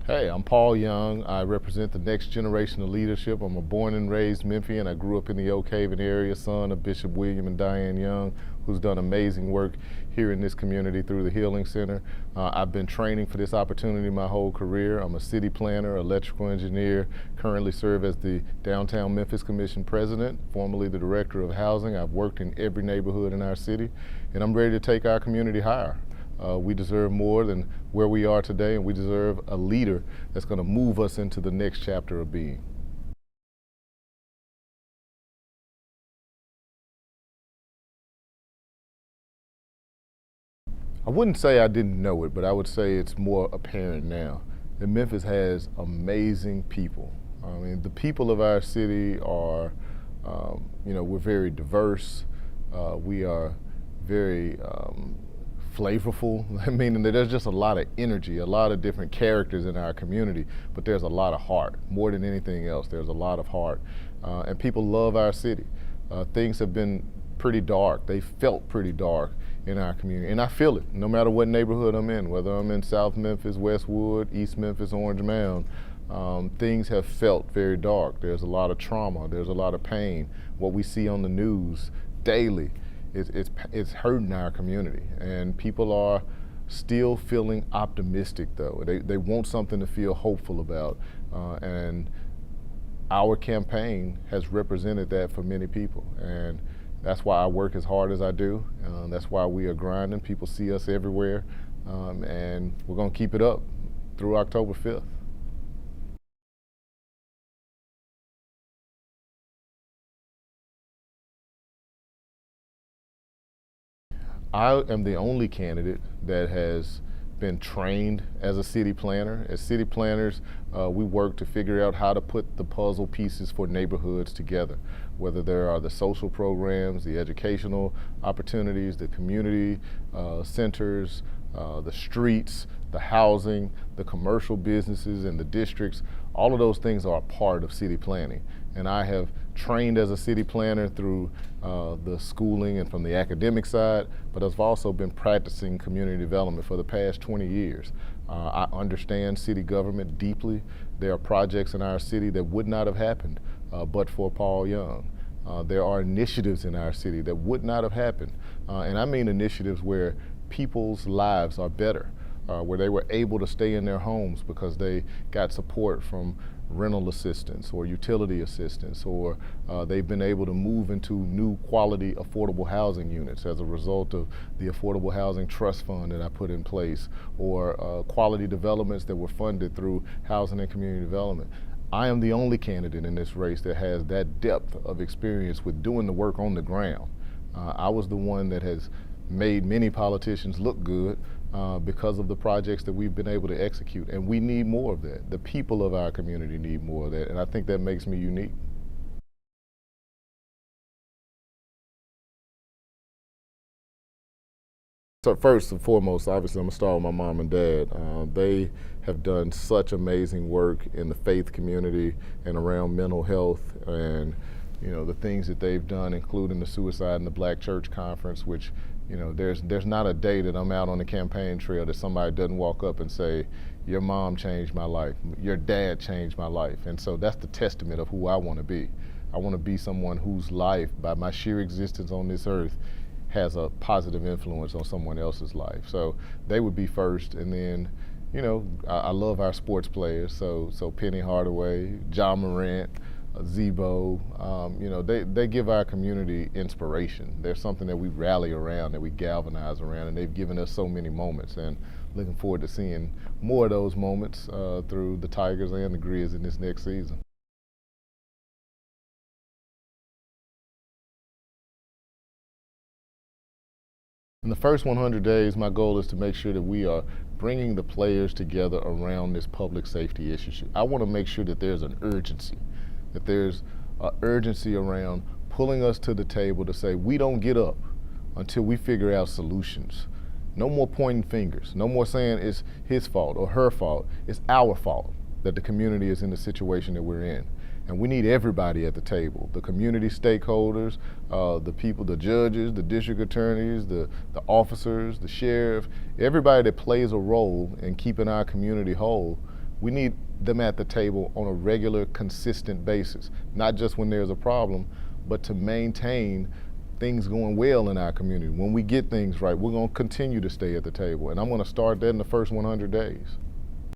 Hey, I'm Paul Young. I represent the next generation of leadership. I'm a born and raised Memphian. I grew up in the Oak Haven area, son of Bishop William and Diane Young, who's done amazing work here in this community through the Healing Center. I've been training for this opportunity my whole career. I'm a city planner, electrical engineer, currently serve as the Downtown Memphis Commission president, formerly the director of housing. I've worked in every neighborhood in our city, and I'm ready to take our community higher. We deserve more than where we are today, and we deserve a leader that's going to move us into the next chapter of being. I wouldn't say I didn't know it, but I would say it's more apparent now that Memphis has amazing people. I mean, the people of our city are, we're very diverse. We are very flavorful, meaning that there's just a lot of energy, a lot of different characters in our community, but there's a lot of heart. More than anything else, there's a lot of heart. And people love our city. Things have been pretty dark. They felt pretty dark in our community. And I feel it, no matter what neighborhood I'm in, whether I'm in South Memphis, Westwood, East Memphis, Orange Mound, things have felt very dark. There's a lot of trauma, there's a lot of pain. What we see on the news daily, it's hurting our community, and people are still feeling optimistic though. They want something to feel hopeful about, and our campaign has represented that for many people, and that's why I work as hard as I do. That's why we are grinding. People see us everywhere, and we're going to keep it up through October 5th. I am the only candidate that has been trained as a city planner. As city planners, we work to figure out how to put the puzzle pieces for neighborhoods together, whether there are the social programs, the educational opportunities, the community centers, the streets, the housing, the commercial businesses, and the districts. All of those things are a part of city planning. And I have trained as a city planner through the schooling and from the academic side, but I've also been practicing community development for the past 20 years. I understand city government deeply. There are projects in our city that would not have happened but for Paul Young. There are initiatives in our city that would not have happened. And I mean initiatives where people's lives are better, where they were able to stay in their homes because they got support from rental assistance or utility assistance, or they've been able to move into new quality affordable housing units as a result of the Affordable Housing Trust Fund that I put in place, or quality developments that were funded through Housing and Community Development. I am the only candidate in this race that has that depth of experience with doing the work on the ground. I was the one that has made many politicians look good because of the projects that we've been able to execute. And we need more of that. The people of our community need more of that. And I think that makes me unique. So first and foremost, obviously, I'm gonna start with my mom and dad. They have done such amazing work in the faith community and around mental health, and the things that they've done, including the Suicide in the Black Church Conference, which there's not a day that I'm out on the campaign trail that somebody doesn't walk up and say, your mom changed my life, your dad changed my life. And so that's the testament of who I want to be. I want to be someone whose life, by my sheer existence on this earth, has a positive influence on someone else's life. So they would be first, and then I love our sports players, so Penny Hardaway, John Morant, Zebo, they give our community inspiration. They're something that we rally around, that we galvanize around, and they've given us so many moments, and looking forward to seeing more of those moments through the Tigers and the Grizz in this next season. In the first 100 days, my goal is to make sure that we are bringing the players together around this public safety issue. I want to make sure that there's an urgency, that there's an urgency around pulling us to the table to say we don't get up until we figure out solutions. No more pointing fingers. No more saying it's his fault or her fault. It's our fault that the community is in the situation that we're in. And we need everybody at the table, the community stakeholders, the people, the judges, the district attorneys, the officers, the sheriff, everybody that plays a role in keeping our community whole. We need them at the table on a regular, consistent basis, not just when there's a problem, but to maintain things going well in our community. When we get things right, we're going to continue to stay at the table, and I'm going to start that in the first 100 days.